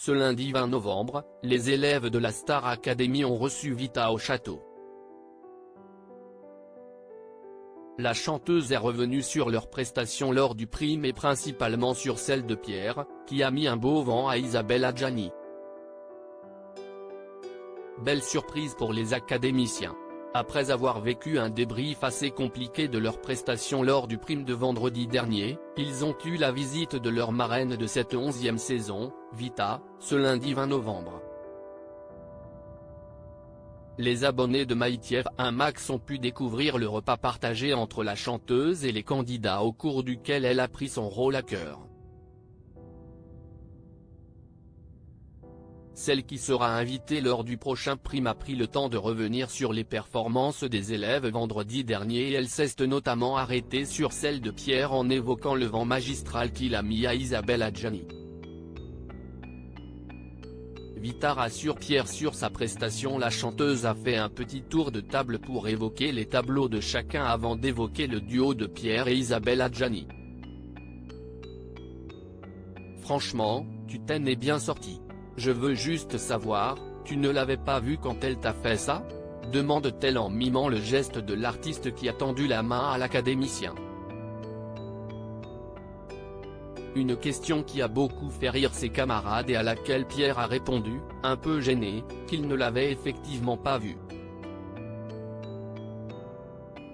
Ce lundi 20 novembre, les élèves de la Star Academy ont reçu Vita au château. La chanteuse est revenue sur leurs prestations lors du prime et principalement sur celle de Pierre, qui a mis un beau vent à Isabelle Adjani. Belle surprise pour les académiciens. Après avoir vécu un débrief assez compliqué de leurs prestations lors du prime de vendredi dernier, ils ont eu la visite de leur marraine de cette 11e saison, Vita, ce lundi 20 novembre. Les abonnés de MyTF1 Max ont pu découvrir le repas partagé entre la chanteuse et les candidats au cours duquel elle a pris son rôle à cœur. Celle qui sera invitée lors du prochain prime a pris le temps de revenir sur les performances des élèves vendredi dernier et elle s'est notamment arrêtée sur celle de Pierre en évoquant le vent magistral qu'il a mis à Isabelle Adjani. Vita rassure Pierre sur sa prestation. La chanteuse a fait un petit tour de table pour évoquer les tableaux de chacun avant d'évoquer le duo de Pierre et Isabelle Adjani. Franchement, tu t'en es bien sorti. Je veux juste savoir, tu ne l'avais pas vu quand elle t'a fait ça ? Demande-t-elle en mimant le geste de l'artiste qui a tendu la main à l'académicien. Une question qui a beaucoup fait rire ses camarades et à laquelle Pierre a répondu, un peu gêné, qu'il ne l'avait effectivement pas vu.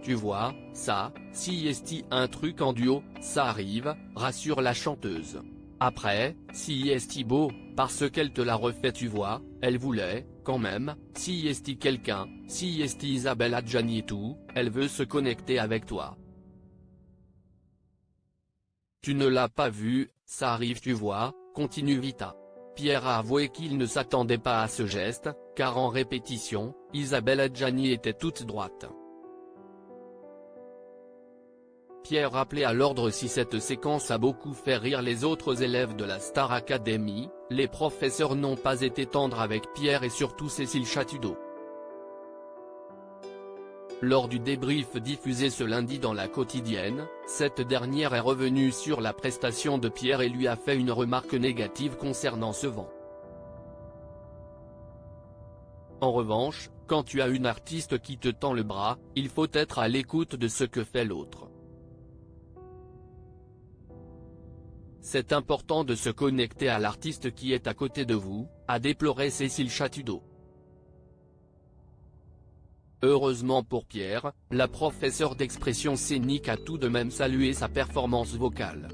Tu vois, ça, si est un truc en duo, ça arrive, rassure la chanteuse. Après, si est beau, parce qu'elle te l'a refait tu vois, elle voulait, quand même, si est quelqu'un, si est Isabelle Adjani et tout, elle veut se connecter avec toi. Tu ne l'as pas vu, ça arrive tu vois, continue Vita. Pierre a avoué qu'il ne s'attendait pas à ce geste, car en répétition, Isabelle Adjani était toute droite. Pierre rappelait à l'ordre si cette séquence a beaucoup fait rire les autres élèves de la Star Academy, les professeurs n'ont pas été tendres avec Pierre et surtout Cécile Chatudeau. Lors du débrief diffusé ce lundi dans La Quotidienne, cette dernière est revenue sur la prestation de Pierre et lui a fait une remarque négative concernant ce vent. En revanche, quand tu as une artiste qui te tend le bras, il faut être à l'écoute de ce que fait l'autre. C'est important de se connecter à l'artiste qui est à côté de vous, a déploré Cécile Chatudeau. Heureusement pour Pierre, la professeure d'expression scénique a tout de même salué sa performance vocale.